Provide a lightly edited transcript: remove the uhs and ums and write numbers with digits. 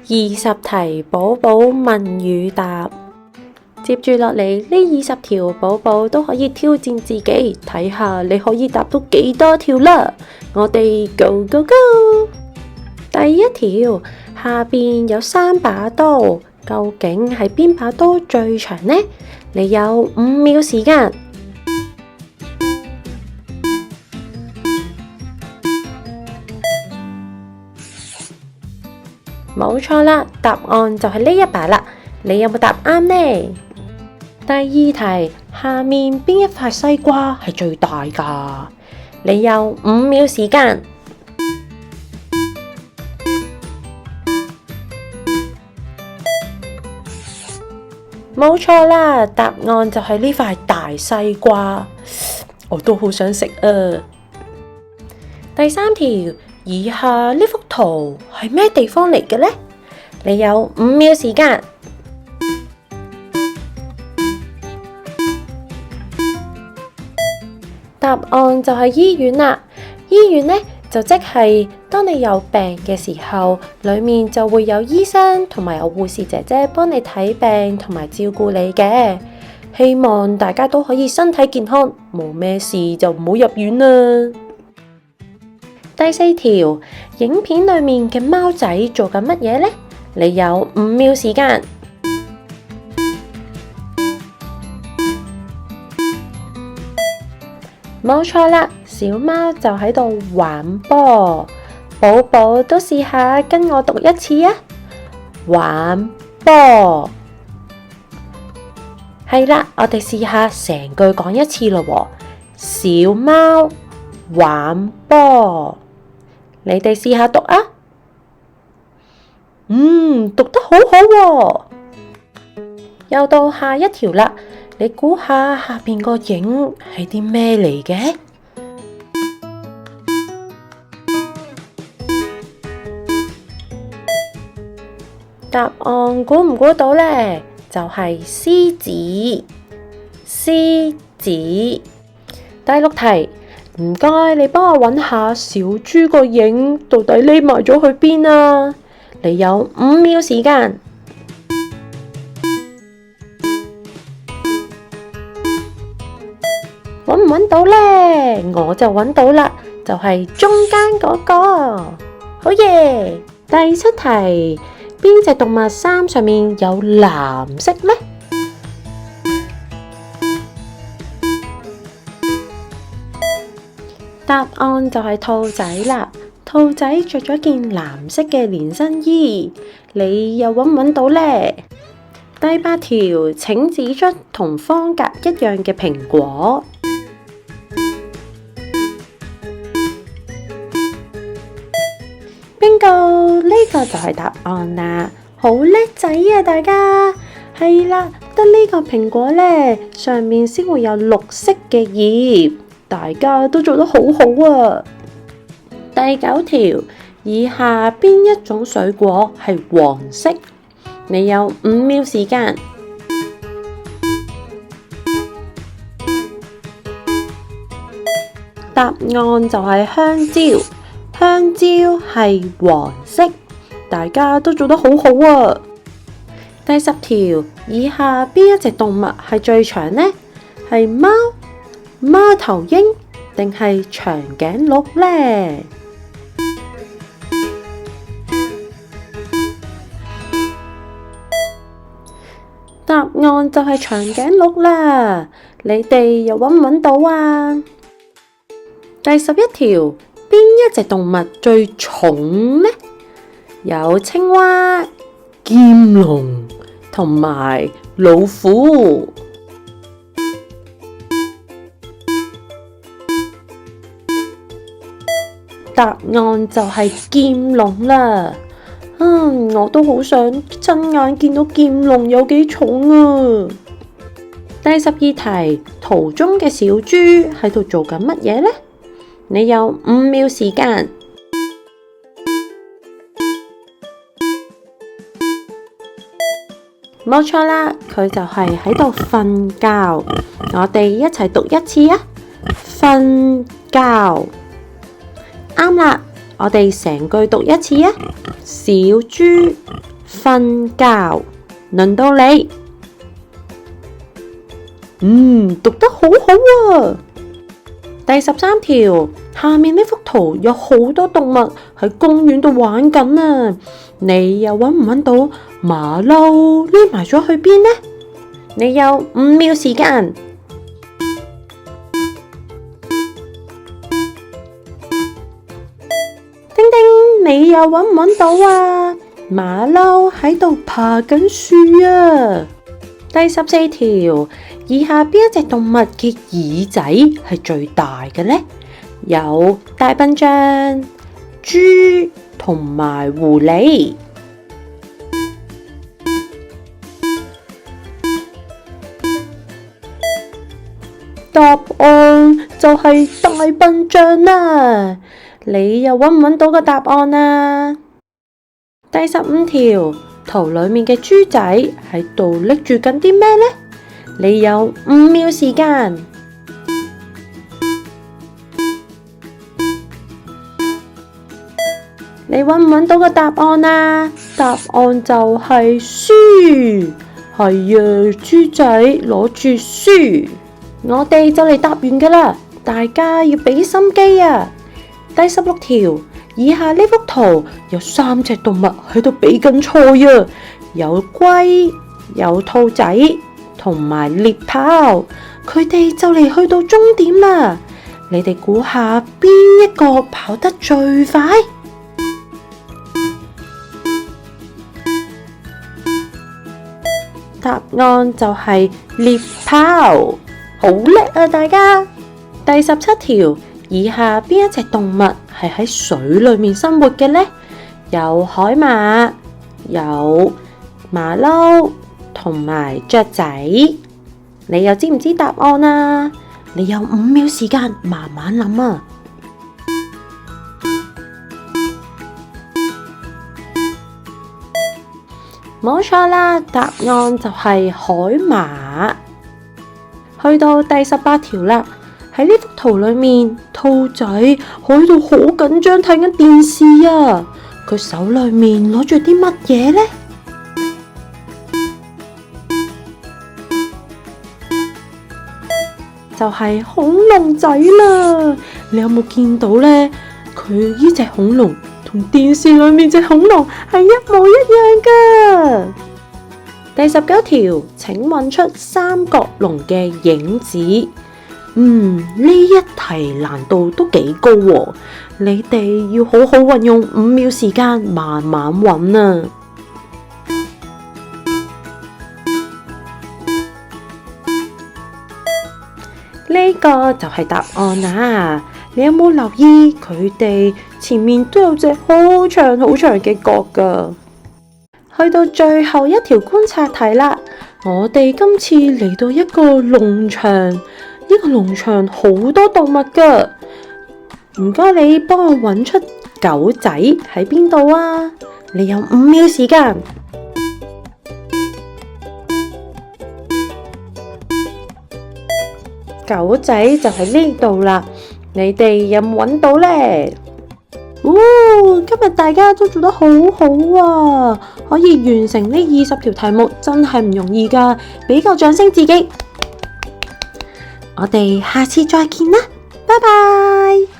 20題寶寶問與答。接住落嚟呢20條，寶寶都可以挑戰自己，睇下你可以答到幾多條啦。我哋 Go Go Go！ 第一條，下邊有3把刀，究竟係邊把刀最長呢？你有5秒時間。冇錯啦，答案就係呢一把啦。你有冇答啱呢？第二題，下面邊一塊西瓜係最大噶？你有5秒時間。冇錯啦，答案就係呢塊大西瓜。我都好想食啊！第三條，以下呢幅圖係咩地方嚟嘅呢？你有5秒時間。答案就係醫院啦。醫院呢，就即係當你有病嘅時候，裏面就會有醫生同埋有護士姐姐幫你睇病同埋照顧你嘅。希望大家都可以身體健康，冇咩事就唔好入院啦。第四條，影片裏面嘅貓仔做緊乜嘢呢？你有5秒時間。冇錯啦，小貓就喺度玩波。寶寶都試下跟我讀一次啊！玩波。係啦，我哋試下成句講一次咯。小貓玩波。你哋試下讀啊！讀得好好喎。又到下一條啦，你估下下邊個影係啲咩嚟嘅？答案估唔估到呢？就係獅子。獅子。第6題。唔該，你幫我揾下小豬個影到底匿埋咗去邊啊？你有5秒時間。揾唔揾到呢？我就揾到啦，就係中間嗰個。好嘢！第7題，邊隻動物衫上面有藍色呢？答案就係兔仔啦。兔仔着咗件藍色嘅連身衣，你又揾唔揾到呢？第8條，請指出同方格一樣嘅蘋果。Bingo，呢個就係答案啦，好叻仔啊！大家係啦，得呢個蘋果呢，上面先會有綠色嘅葉。大家都做得好好啊！第9條，以下邊一種水果係黃色？你有5秒時間。答案就係香蕉。香蕉係黃色，大家都做得好好啊！第10條，以下邊一隻動物係最長呢？係貓、貓頭鷹定係長頸鹿呢？答案就係長頸鹿啦。你哋又揾唔揾到啊？第11條，邊一隻動物最重呢？有青蛙、劍龍同埋老虎。答案就係劍龍啦。我都好想親眼見到劍龍有幾重啊！第12題，圖中嘅小豬喺度做緊乜嘢呢？你有5秒時間。冇錯啦，佢就係喺度瞓覺。我哋一齊讀一次啊！瞓覺。啱啦，我哋成句讀一次啊！小豬瞓覺，輪到你。讀得好好啊！第13條，下面呢幅圖有好多動物喺公園度玩緊啊！你又搵唔搵到馬騮匿埋咗去邊呢？你有5秒時間。叮叮，你又搵唔搵到啊？馬騮喺度爬緊樹啊！第14條，以下邊一隻動物嘅耳仔係最大嘅呢？有大笨象、豬同埋狐狸。答案就係大笨象啦！你又搵唔搵到個答案啊？第15條，圖裏面嘅豬仔喺度拎住緊啲咩呢？你有5秒時間。你搵唔搵到個答案啊？答案就係書。係啊，豬仔攞住書。我哋就嚟答完噶啦，大家要俾心機啊！第16條，以下呢幅圖有3隻動物喺度比緊賽啊，有龜、有兔仔同埋獵豹，佢哋就嚟去到終點啦。你哋估下邊一個跑得最快？答案就係獵豹。好叻啊，大家！第17條，以下邊一隻動物係喺水裏面生活嘅呢？有海馬、有馬騮同埋雀仔。你又知唔知答案啊？你有5秒時間，慢慢諗啊！冇錯啦，答案就係海馬。去到第18條啦，喺呢幅圖裏面，兔仔喺度好緊張睇緊電視啊！佢手裏面攞住啲乜嘢呢？就係恐龍仔啦！你有冇見到呢？佢呢隻恐龍同電視裏面隻恐龍係一模一樣噶。第19條，請揾出三角龍嘅影子。呢一題難度都幾高喎，你哋要好好運用5秒時間，慢慢揾啊！呢個就係答案啊！你有冇留意佢哋前面都有隻好長好長嘅角㗎？去到最後一條觀察題啦，我哋今次嚟到一個農場，呢個農場好多動物㗎，唔該你幫我揾出狗仔喺邊度啊！你有5秒時間。狗仔就喺呢度啦，你哋有冇揾到呢？今日大家都做得好好啊，可以完成呢20條題目，真係唔容易㗎，俾個掌聲自己。我哋下次再見啦，拜拜。